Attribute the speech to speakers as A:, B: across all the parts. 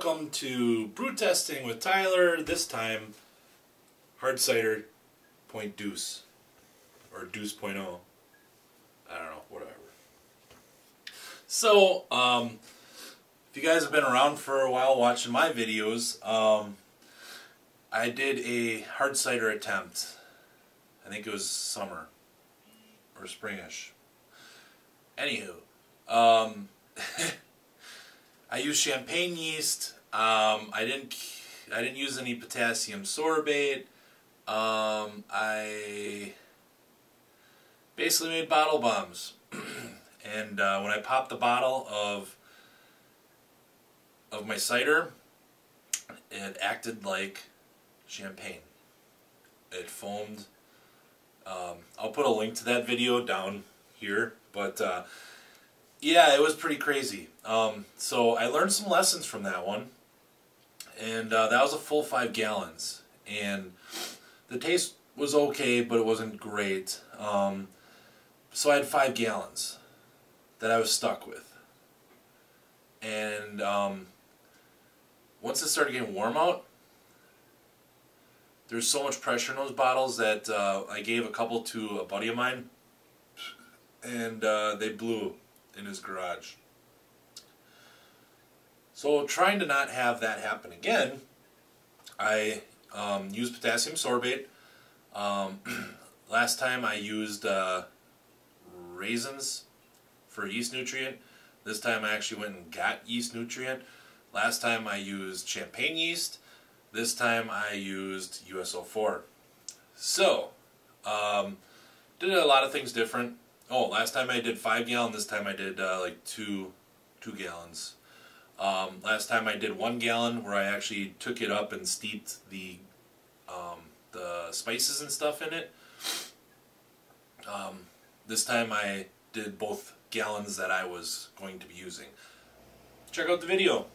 A: welcome to Brew Testing with Tyler. This time, hard cider point deuce, or deuce.0. I don't know, whatever. So, if you guys have been around for a while watching my videos, I did a hard cider attempt. I think it was summer or springish. Anywho, I used champagne yeast. I didn't use any potassium sorbate. I basically made bottle bombs, and when I popped the bottle of my cider, it acted like champagne. It foamed. I'll put a link to that video down here, but yeah, it was pretty crazy. So I learned some lessons from that one, and that was a full 5 gallons, and the taste was okay, but it wasn't great. So I had 5 gallons that I was stuck with, and once it started getting warm out, there's so much pressure in those bottles that I gave a couple to a buddy of mine, and they blew in his garage. So trying to not have that happen again, I used potassium sorbate. Last time I used raisins for yeast nutrient. This time I actually went and got yeast nutrient. Last time I used champagne yeast. This time I used USO4. So, did a lot of things different. Oh, last time I did 5 gallons. This time I did like 2 gallons. Last time I did 1 gallon, where I actually took it up and steeped the spices and stuff in it. This time I did both gallons that I was going to be using. Check out the video.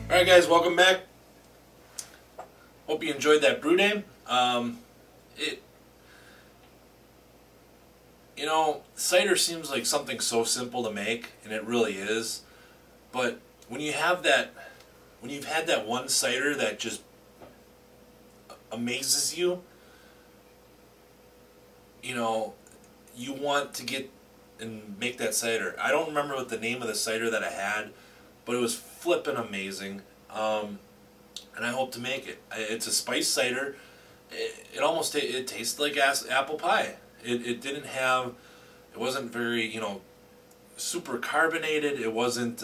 A: Alright guys, welcome back. Hope you enjoyed that brew day. You know, cider seems like something so simple to make, and it really is. But when you have that, when you've had that one cider that just amazes you, you know, you want to get and make that cider. I don't remember what the name of the cider that I had, but it was flippin' amazing. And I hope to make it. It's a spice cider. It tastes like apple pie. It didn't have, it wasn't very, you know, super carbonated. It wasn't,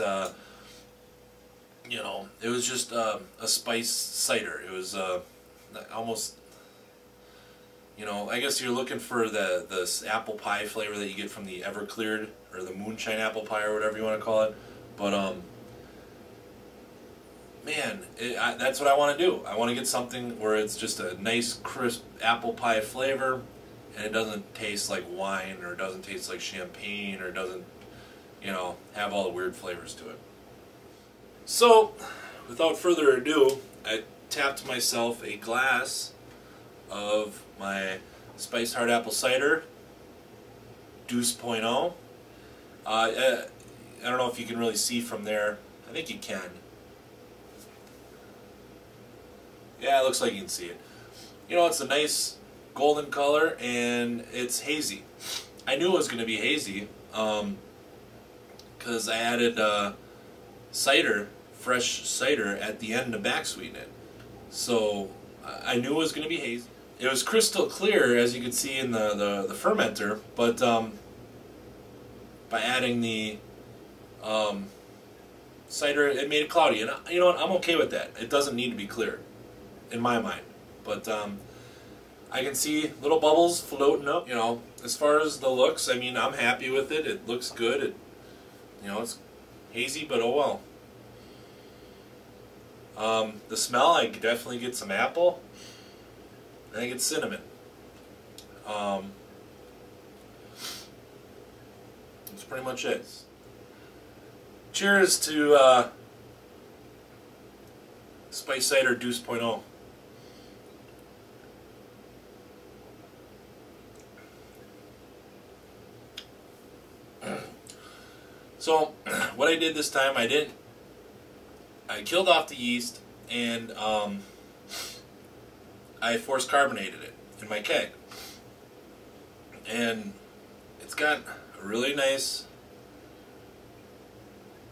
A: you know, it was just a spice cider. It was almost, you know, I guess you're looking for the apple pie flavor that you get from the Evercleared or the moonshine apple pie or whatever you want to call it. But man, that's what I want to do. I want to get something where it's just a nice crisp apple pie flavor, and it doesn't taste like wine, or it doesn't taste like champagne, or it doesn't, you know, have all the weird flavors to it. So, without further ado, I tapped myself a glass of my spiced hard apple cider, Cider2.0. I don't know if you can really see from there. I think you can. Yeah, it looks like you can see it. You know, it's a nice golden color, and it's hazy. I knew it was going to be hazy because I added cider, fresh cider, at the end to back sweeten it. So I knew it was going to be hazy. It was crystal clear, as you can see in the fermenter, but by adding the cider, it made it cloudy. And you know what? I'm okay with that. It doesn't need to be clear, in my mind. But I can see little bubbles floating up. You know, as far as the looks, I mean, I'm happy with it. It looks good. You know, it's hazy, but oh well. The smell, I definitely get some apple. I think it's cinnamon. That's pretty much it. Cheers to Spice Cider Cider2.0. So, what I did this time, I killed off the yeast, and I force carbonated it in my keg. And it's got a really nice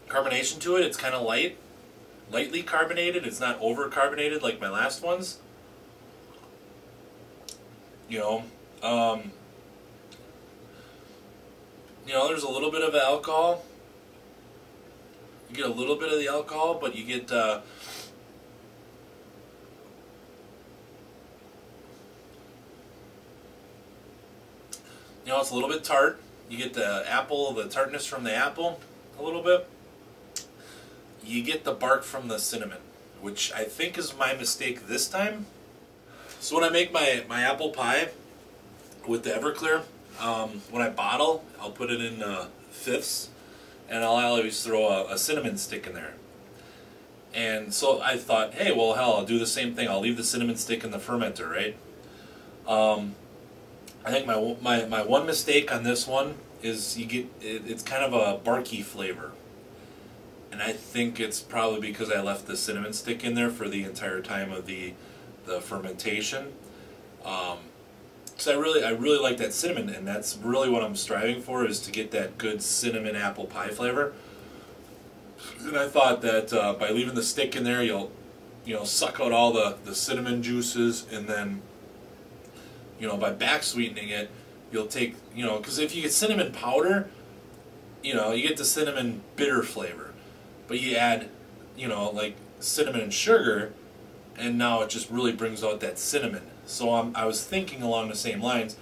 A: carbonation to it. It's kind of lightly carbonated. It's not over carbonated like my last ones. You know, there's a little bit of alcohol. You get a little bit of the alcohol, but you get it's a little bit tart. You get the apple, the tartness from the apple a little bit. You get the bark from the cinnamon, which I think is my mistake this time. So when I make my apple pie with the Everclear, when I bottle, I'll put it in fifths, and I'll always throw a cinnamon stick in there. And so I thought, hey, well, hell, I'll do the same thing. I'll leave the cinnamon stick in the fermenter, right? I think my one mistake on this one is it's kind of a barky flavor. And I think it's probably because I left the cinnamon stick in there for the entire time of the fermentation. So I really like that cinnamon, and that's really what I'm striving for, is to get that good cinnamon apple pie flavor. And I thought that by leaving the stick in there, you'll suck out all the cinnamon juices, and then by back sweetening it, you'll take because if you get cinnamon powder, you get the cinnamon bitter flavor, but you add like cinnamon and sugar, and now it just really brings out that cinnamon. So I was thinking along the same lines.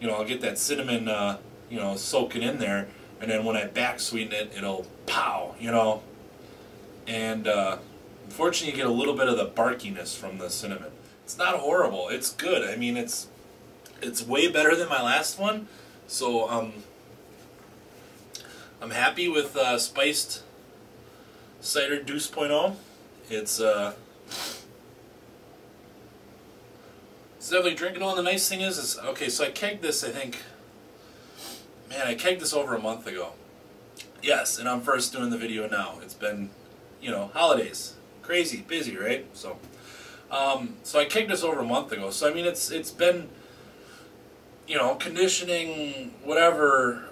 A: I'll get that cinnamon soaking in there, and then when I back sweeten it, it'll pow, and unfortunately you get a little bit of the barkiness from the cinnamon. It's not horrible. It's good. I mean, it's way better than my last one. So I'm happy with spiced cider Cider2.0. It's definitely drinkable. And the nice thing is okay. So I kegged this. I think, man, I kegged this over a month ago. Yes, and I'm first doing the video now. It's been, holidays, crazy, busy, right? So, so I kegged this over a month ago. So I mean, it's been, you know, conditioning, whatever,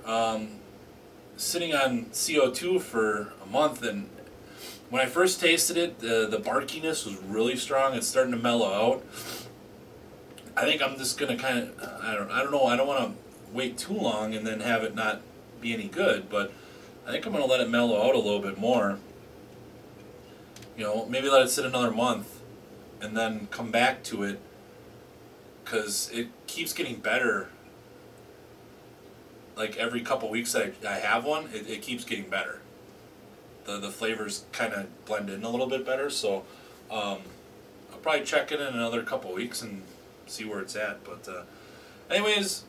A: sitting on CO2 for a month, and when I first tasted it, the barkiness was really strong. It's starting to mellow out. I think I'm just gonna kind of, I don't know. I don't want to wait too long and then have it not be any good, but I think I'm gonna let it mellow out a little bit more. You know, maybe let it sit another month and then come back to it, because it keeps getting better. Like every couple weeks that I have one, it keeps getting better. The flavors kind of blend in a little bit better, so I'll probably check it in another couple weeks and see where it's at. But anyways,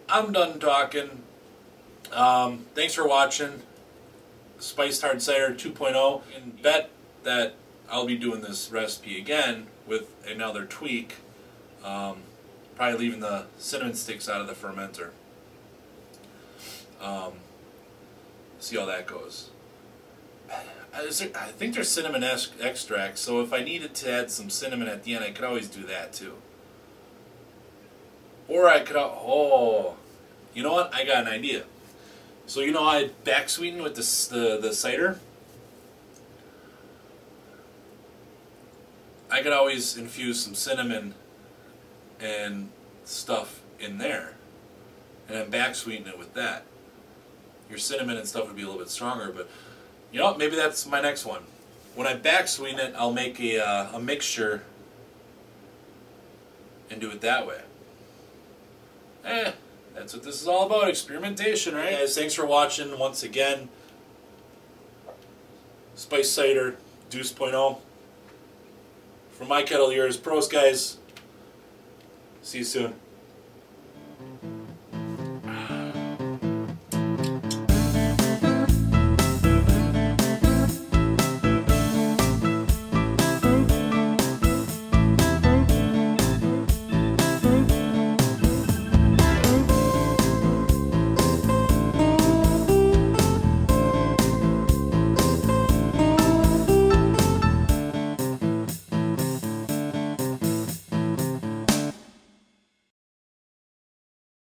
A: I'm done talking. Thanks for watching Spiced Hard Cider 2.0, and bet that I'll be doing this recipe again with another tweak. Probably leaving the cinnamon sticks out of the fermenter. See how that goes. I think there's cinnamon extract, so if I needed to add some cinnamon at the end, I could always do that too. Or I could, oh, you know what? I got an idea. So you know I back sweeten with the cider? I could always infuse some cinnamon and stuff in there, and then back sweeten it with that. Your cinnamon and stuff would be a little bit stronger, but you know, maybe that's my next one. When I back sweeten it, I'll make a mixture and do it that way. That's what this is all about, experimentation, right? Guys, thanks for watching once again. Spiced Cider 2.0. From my kettle to yours, Prost, guys. See you soon.